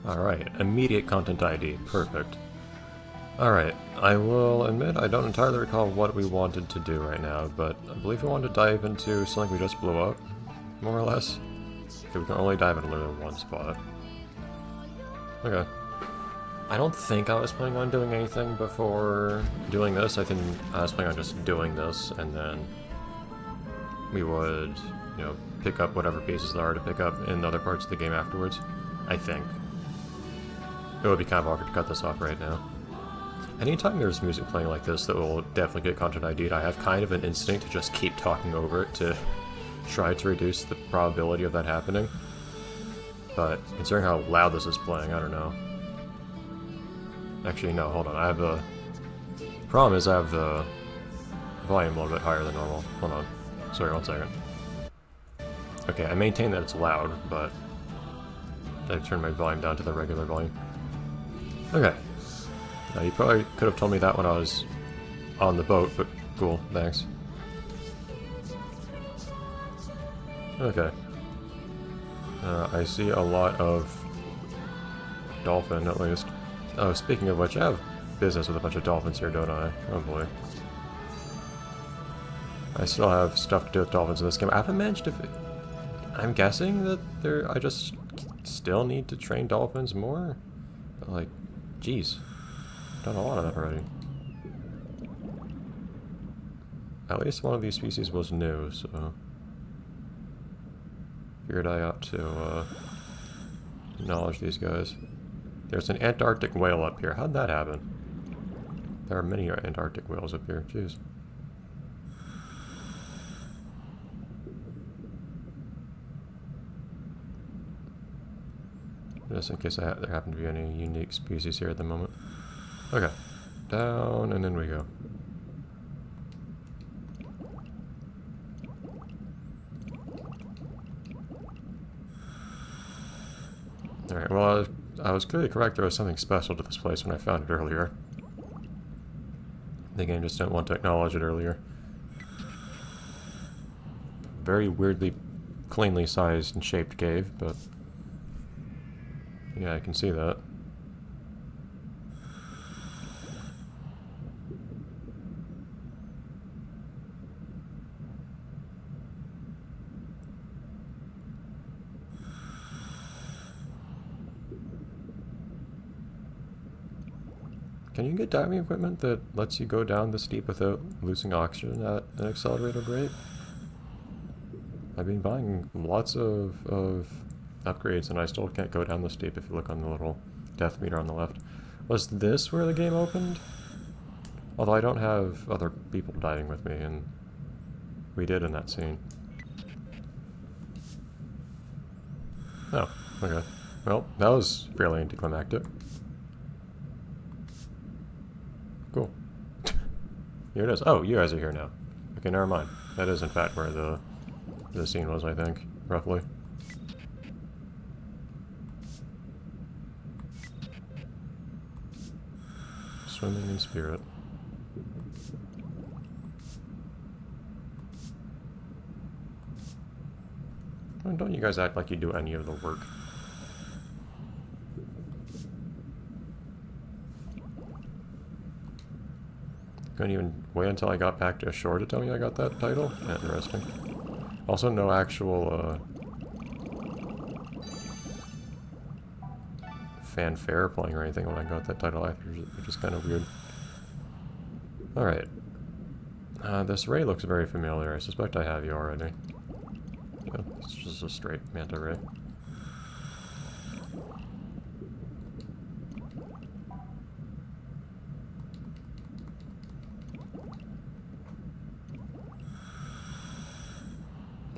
Alright, immediate content ID. Perfect. Alright, I will admit I don't entirely recall what we wanted to do right now, but I believe we wanted to dive into something we just blew up, more or less. Okay, we can only dive in literally one spot. Okay. I don't think I was planning on doing anything before doing this. I think I was planning on just doing this, and then we would, pick up whatever pieces there are to pick up in other parts of the game afterwards. I think. It would be kind of awkward to cut this off right now. Anytime there's music playing like this that will definitely get content ID'd, I have kind of an instinct to just keep talking over it to try to reduce the probability of that happening. But considering how loud this is playing, I don't know. Actually, no, hold on. I have the problem is I have the volume a little bit higher than normal. Hold on. Sorry, 1 second. Okay, I maintain that it's loud, but I turned my volume down to the regular volume. Okay. Now, you probably could have told me that when I was on the boat, but cool, thanks. Okay. I see a lot of dolphin, at least. Oh, speaking of which, I have business with a bunch of dolphins here, don't I? Oh boy. I still have stuff to do with dolphins in this game. I haven't managed to... I'm guessing that I just still need to train dolphins more? But like, geez. I've done a lot of that already. At least one of these species was new, so... Figured I ought to, acknowledge these guys. There's an Antarctic whale up here. How'd that happen? There are many Antarctic whales up here. Jeez. Just in case there happen to be any unique species here at the moment. Okay. Down, and in we go. Alright, well, I was clearly correct. There was something special to this place when I found it earlier. The game just didn't want to acknowledge it earlier. Very weirdly, cleanly sized and shaped cave, but... yeah, I can see that. Can you get diving equipment that lets you go down this deep without losing oxygen at an accelerated rate? I've been buying lots of upgrades and I still can't go down this deep if you look on the little death meter on the left. Was this where the game opened? Although I don't have other people diving with me, and we did in that scene. Oh, okay. Well, that was fairly anticlimactic. Cool. Here it is. Oh, you guys are here now. Okay, never mind. That is in fact where the scene was, I think, roughly. Swimming in spirit. Well, don't you guys act like you do any of the work. Couldn't even wait until I got back to shore to tell me I got that title? Interesting. Also, no actual, fanfare playing or anything when I got that title after, which is kind of weird. Alright. This ray looks very familiar. I suspect I have you already. Yeah, it's just a straight manta ray.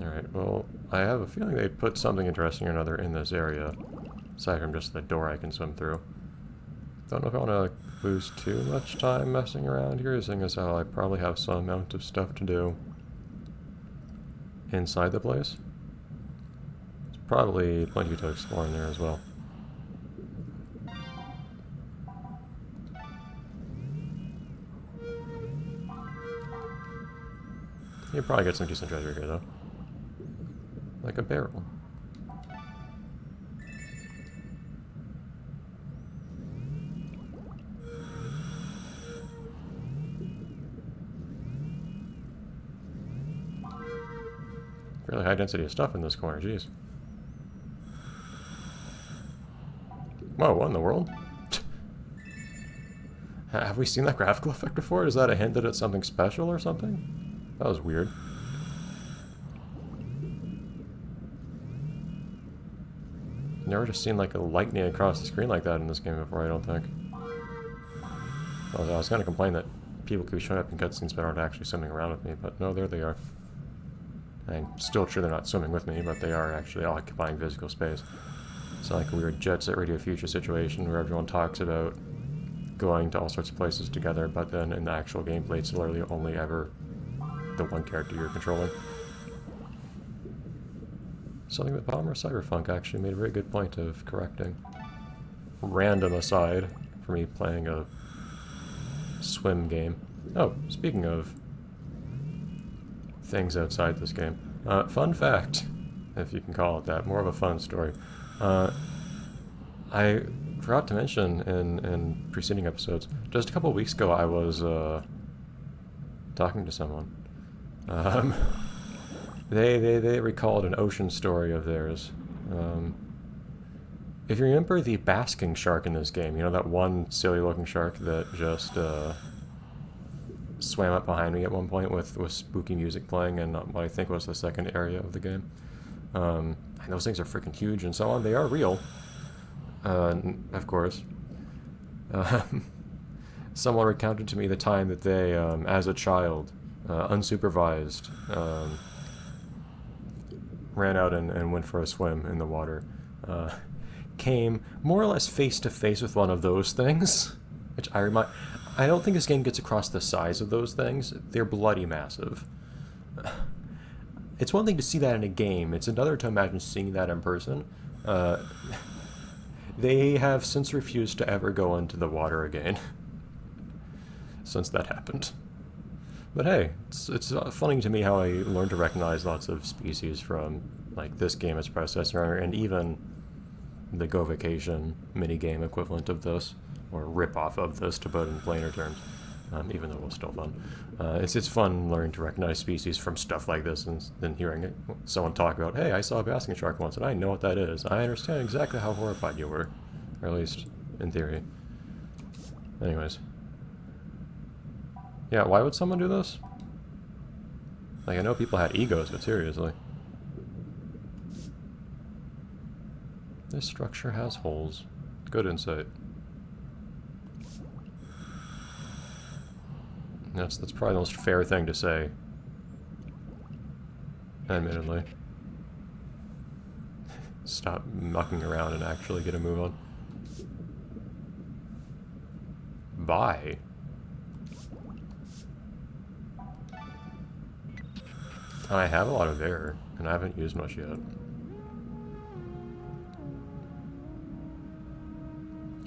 Alright, well, I have a feeling they put something interesting or another in this area, aside from just the door I can swim through. Don't know if I want to lose too much time messing around here, seeing as how I probably have some amount of stuff to do inside the place. There's probably plenty to explore in there as well. You probably get some decent treasure here, though. Like a barrel. Fairly high density of stuff in this corner, jeez. Whoa, what in the world? Have we seen that graphical effect before? Is that a hint that it's something special or something? That was weird. Never just seen like a lightning across the screen like that in this game before, I don't think. I was gonna complain that people could be showing up in cutscenes but aren't actually swimming around with me, but no, there they are. I'm still sure they're not swimming with me, but they are actually occupying physical space. It's not like a weird Jet Set Radio Future situation where everyone talks about going to all sorts of places together, but then in the actual gameplay it's literally only ever the one character you're controlling. Something that Palmer Cyberfunk actually made a very good point of correcting. Random aside for me playing a swim game. Oh, speaking of things outside this game. Fun fact, if you can call it that, more of a fun story. I forgot to mention in preceding episodes, just a couple of weeks ago I was talking to someone. They recalled an ocean story of theirs. If you remember the basking shark in this game, you know that one silly looking shark that just swam up behind me at one point with spooky music playing in what I think was the second area of the game. And those things are freaking huge and so on. They are real, of course. Someone recounted to me the time that they, as a child, unsupervised, ran out and went for a swim in the water. Came more or less face to face with one of those things, which I don't think this game gets across the size of those things. They're bloody massive. It's one thing to see that in a game. It's another to imagine seeing that in person. They have since refused to ever go into the water again since that happened. But hey, it's funny to me how I learned to recognize lots of species from like this game as predecessor, and even the Go Vacation minigame equivalent of this, or rip-off of this to put in plainer terms, even though it was still fun. It's fun learning to recognize species from stuff like this, and then hearing someone talk about, hey, I saw a basking shark once, and I know what that is. I understand exactly how horrified you were, or at least in theory. Anyways. Yeah, why would someone do this? Like, I know people had egos, but seriously. This structure has holes. Good insight. That's probably the most fair thing to say. Admittedly. Stop mucking around and actually get a move on. Bye. I have a lot of air, and I haven't used much yet.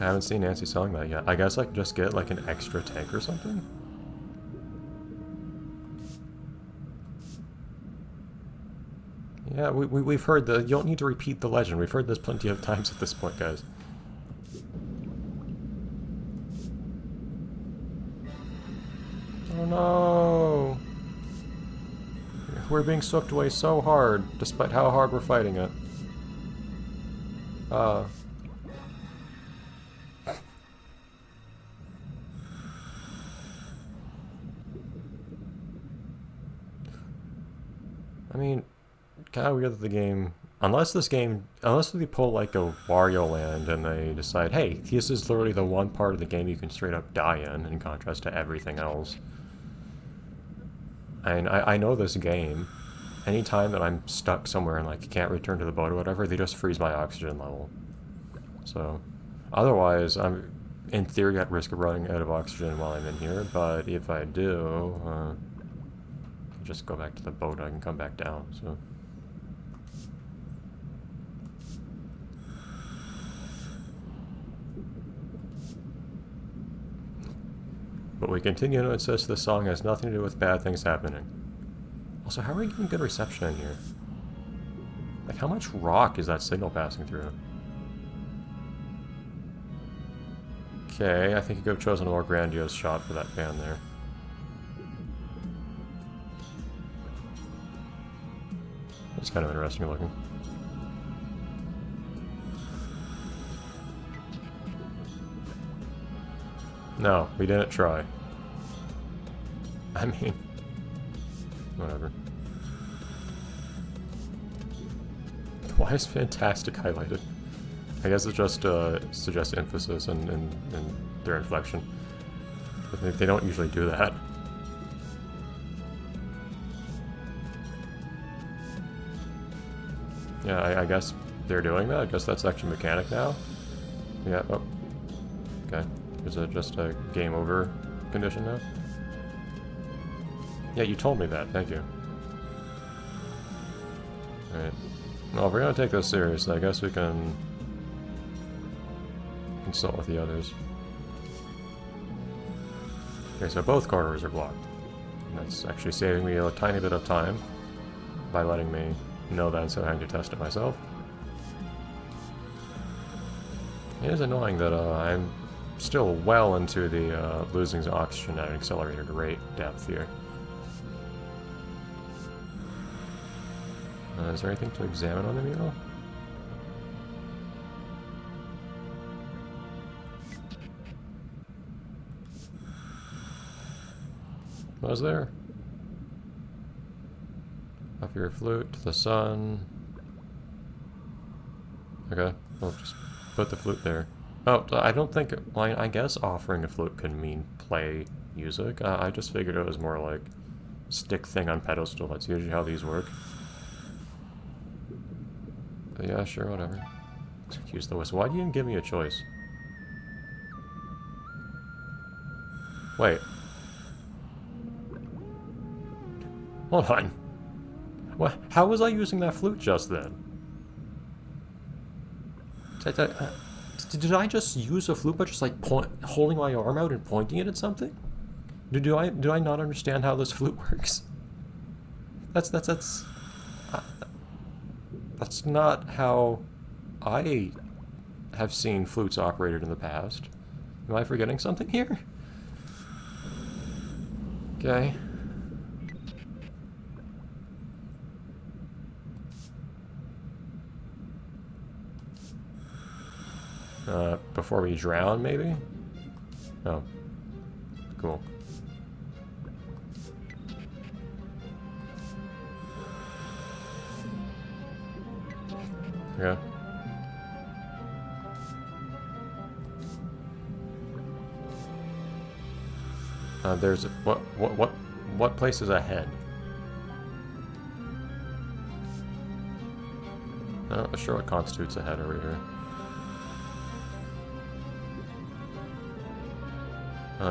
I haven't seen Nancy selling that yet. I guess I can just get like an extra tank or something? Yeah, we've heard you don't need to repeat the legend. We've heard this plenty of times at this point, guys. Oh no! We're being sucked away so hard, despite how hard we're fighting it. I mean, kind of weird that the game, unless they pull like a Wario Land and they decide, hey, this is literally the one part of the game you can straight up die in contrast to everything else. And I know this game, anytime that I'm stuck somewhere and like can't return to the boat or whatever, they just freeze my oxygen level. So, otherwise, I'm in theory at risk of running out of oxygen while I'm in here, but if I do, just go back to the boat and I can come back down, so. But we continue to insist this song has nothing to do with bad things happening. Also, how are we getting good reception in here? Like, how much rock is that signal passing through? Okay, I think you could have chosen a more grandiose shot for that band there. kind of interesting looking. No, we didn't try. I mean, whatever. Why is fantastic highlighted? I guess it just suggests emphasis and their inflection. But they don't usually do that. Yeah, I guess they're doing that. I guess that's actually mechanic now. Yeah, oh. Okay. Is it just a game over condition now? Yeah, you told me that. Thank you. Alright. Well, if we're gonna take this seriously, I guess we can consult with the others. Okay, so both corridors are blocked. And that's actually saving me a tiny bit of time by letting me know that instead of having to test it myself. It is annoying that I'm still well into the losing oxygen at an accelerated rate depth here. Is there anything to examine on the mural? Was there? Off your flute to the sun. Okay, we'll just put the flute there. Oh, I don't think... Well, I guess offering a flute could mean play music. I just figured it was more like stick thing on pedestal. That's usually how these work. But yeah, sure, whatever. Use the whistle. Why do you even give me a choice? Wait. Hold on. What? How was I using that flute just then? Did I just use a flute by just like holding my arm out and pointing it at something? Do I not understand how this flute works? That's not how I have seen flutes operated in the past. Am I forgetting something here? Okay. Before we drown, maybe? Oh. Cool. Yeah. There's what place is ahead? I'm not sure what constitutes ahead over here.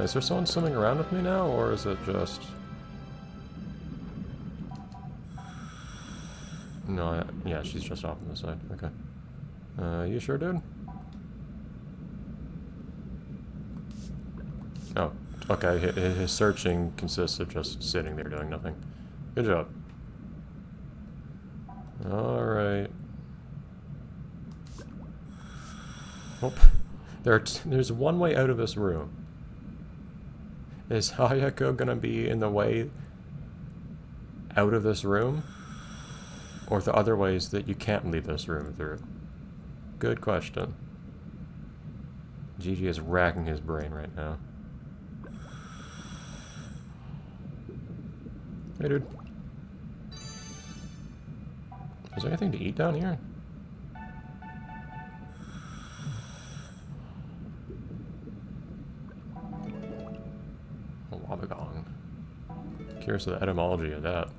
Is there someone swimming around with me now, or is it just... No, yeah, she's just off on the side. Okay. You sure, dude? Oh, okay. His searching consists of just sitting there doing nothing. Good job. Alright. Oh, there's one way out of this room. Is Hayako gonna be in the way out of this room? Or the other ways that you can't leave this room through? Good question. Gigi is racking his brain right now. Hey, dude. Is there anything to eat down here? A Wabagong. Curious of the etymology of that.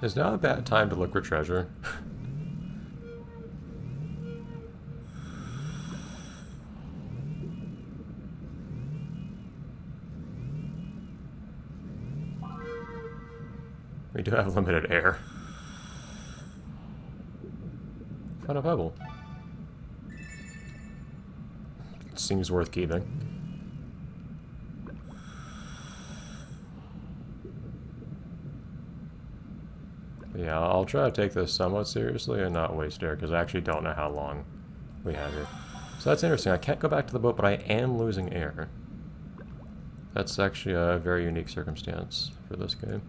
Is now a bad time to look for treasure? We do have limited air. Found a pebble. Seems worth keeping. Yeah, I'll try to take this somewhat seriously and not waste air, because I actually don't know how long we have here. So that's interesting. I can't go back to the boat, but I am losing air. That's actually a very unique circumstance for this game.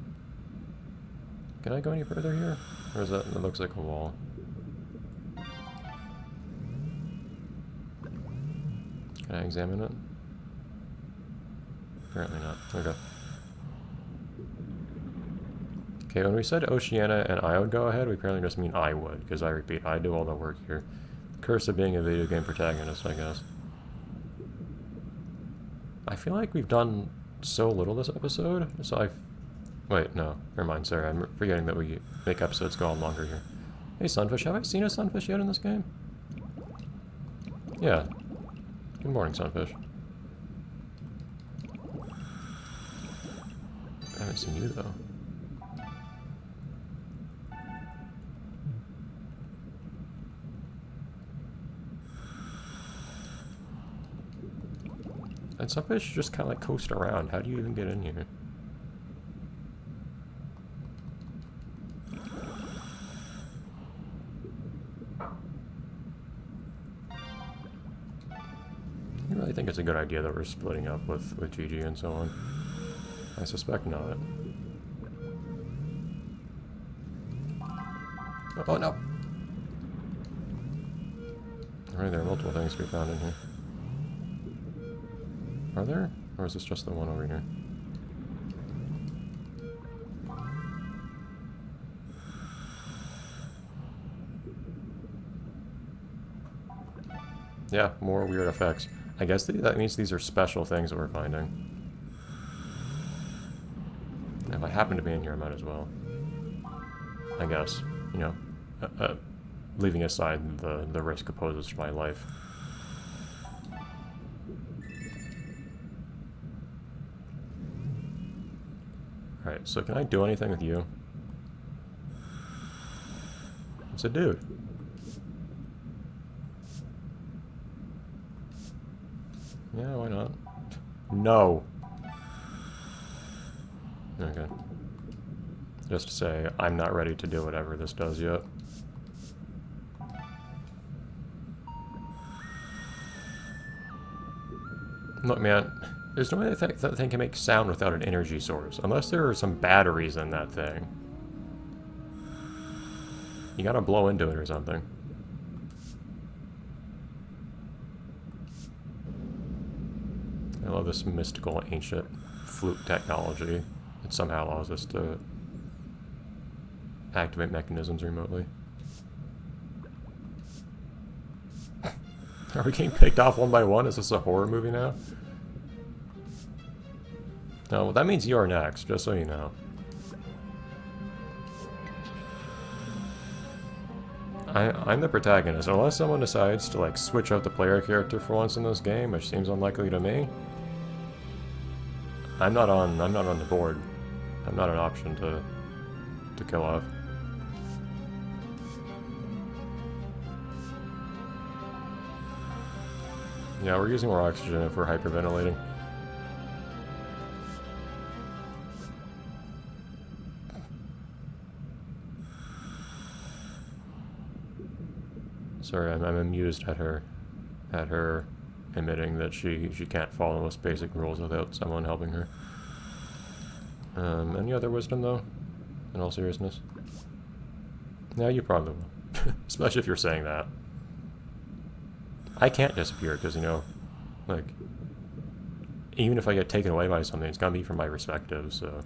Can I go any further here? Or is that... it looks like a wall. Can I examine it? Apparently not. Okay. Okay, when we said Oceania and I would go ahead, we apparently just mean I would, because I repeat, I do all the work here. Curse of being a video game protagonist, I guess. I feel like we've done so little this episode, so I've... wait, no, never mind, sorry, I'm forgetting that we make episodes go on longer here. Hey, Sunfish, have I seen a Sunfish yet in this game? Yeah. Good morning, Sunfish. I haven't seen you, though. And Sunfish just kind of like coast around. How do you even get in here? You really think it's a good idea that we're splitting up with Gigi and so on? I suspect not. Oh no! Alright, there are multiple things to be found in here. Are there? Or is this just the one over here? Yeah, more weird effects. I guess that means these are special things that we're finding. If I happen to be in here, I might as well. I guess, you know, leaving aside the risk it poses to my life. Alright, so can I do anything with you? It's a dude. Yeah, why not? No! Okay. Just to say, I'm not ready to do whatever this does yet. Look, man, there's no way that thing can make sound without an energy source, unless there are some batteries in that thing. You gotta blow into it or something. I love this mystical, ancient flute technology that somehow allows us to activate mechanisms remotely. Are we getting picked off one by one? Is this a horror movie now? No, well, that means you're next, just so you know. I'm the protagonist. Unless someone decides to, like, switch out the player character for once in this game, which seems unlikely to me, I'm not on the board. I'm not an option to kill off. Yeah, we're using more oxygen if we're hyperventilating. Sorry, I'm amused at her admitting that she can't follow the most basic rules without someone helping her. Any other wisdom, though? In all seriousness? Yeah, you probably will. Especially if you're saying that. I can't disappear, because, you know, like, even if I get taken away by something, it's gonna be from my perspective, so...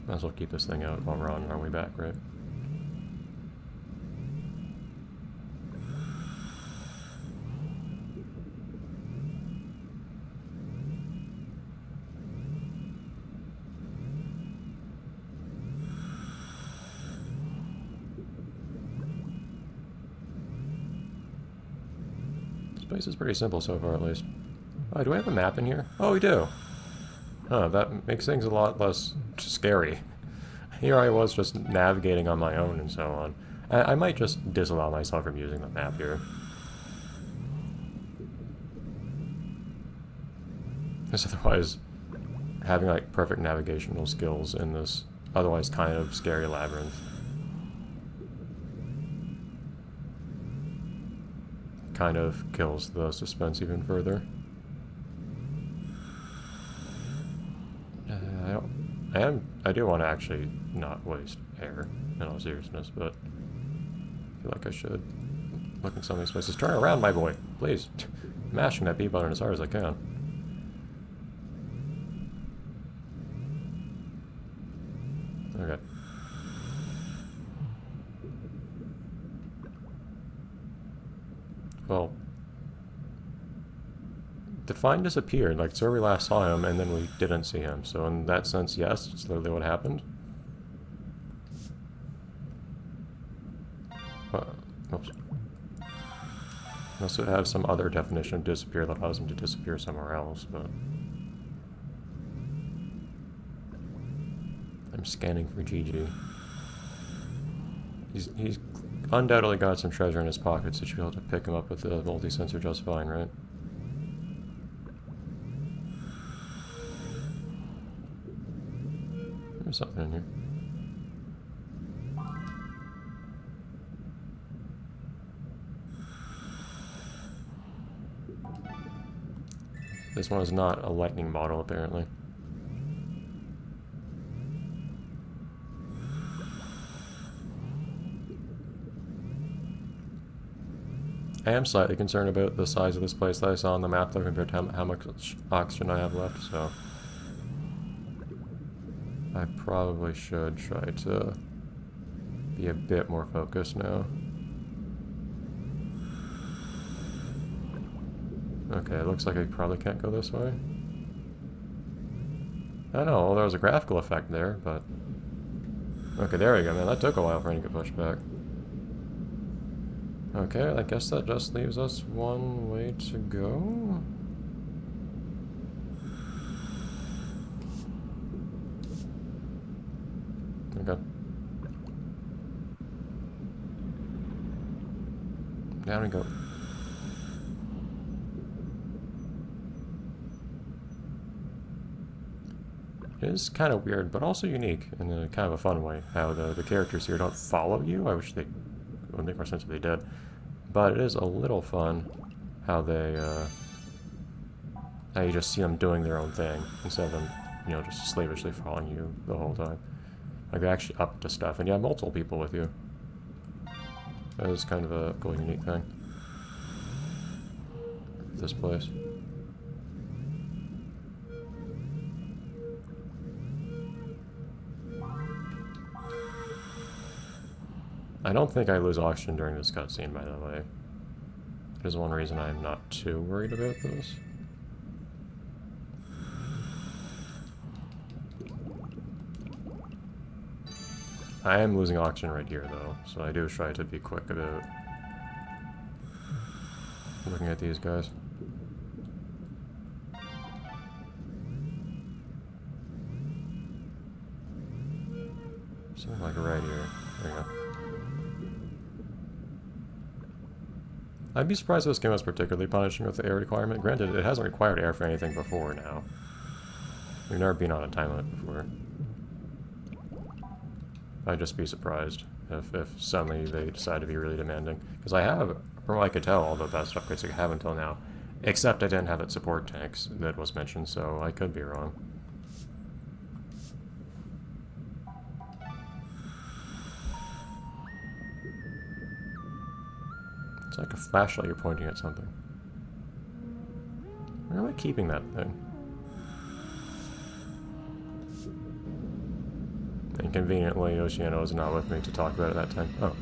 Might as well keep this thing out while we're on our way back, right? This place is pretty simple so far, at least. Oh, do I have a map in here? Oh, we do! Huh, that makes things a lot less scary. Here I was just navigating on my own and so on. I might just disallow myself from using the map here. Because otherwise, having like perfect navigational skills in this otherwise kind of scary labyrinth kind of kills the suspense even further. I do want to actually not waste air in all seriousness, but I feel like I should look in some of these places. Turn around, my boy, please. Mashing that B button as hard as I can. Okay. Well, Define disappeared, like, so we last saw him, and then we didn't see him. So in that sense, yes, it's literally what happened. Oops. Unless it have some other definition of disappear that allows him to disappear somewhere else, but... I'm scanning for GG. He's undoubtedly got some treasure in his pockets, so you should be able to pick him up with the multi-sensor just fine, right? There's something in here. This one is not a lightning model, apparently. I am slightly concerned about the size of this place that I saw on the map, though, compared to how much oxygen I have left, so... I probably should try to be a bit more focused now. Okay, it looks like I probably can't go this way. I don't know, well, there was a graphical effect there, but... Okay, there we go, man. That took a while for me to get pushed back. Okay, I guess that just leaves us one way to go. Okay. Down we go. It is kind of weird, but also unique in a kind of a fun way, how the characters here don't follow you. I wish they... It would make more sense if they did. But it is a little fun how they, how you just see them doing their own thing, instead of them, you know, just slavishly following you the whole time. Like, they're actually up to stuff, and you have multiple people with you. That is kind of a cool, unique thing. This place. I don't think I lose oxygen during this cutscene, by the way. There's one reason I'm not too worried about this. I am losing oxygen right here, though, so I do try to be quick about looking at these guys. Something like right here. There you go. I'd be surprised if this game was particularly punishing with the air requirement. Granted, it hasn't required air for anything before now. We've never been on a time limit before. I'd just be surprised if suddenly they decide to be really demanding. Because I have, from what I could tell, all the best upgrades I have until now. Except I didn't have that support tanks that was mentioned, so I could be wrong. It's like a flashlight you're pointing at something. Where am I keeping that thing? Inconveniently, Oceana was not with me to talk about it that time. Oh.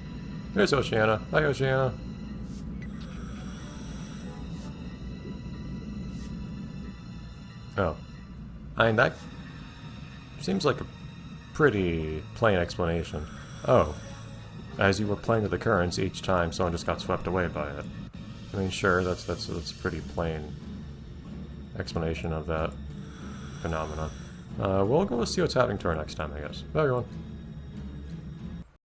There's Oceana. Hi, Oceana. Oh. I mean, that seems like a pretty plain explanation. Oh. As you were playing with the currents, each time someone just got swept away by it. I mean, sure, that's a pretty plain explanation of that phenomenon. We'll go see what's happening to her next time, I guess. Bye, everyone.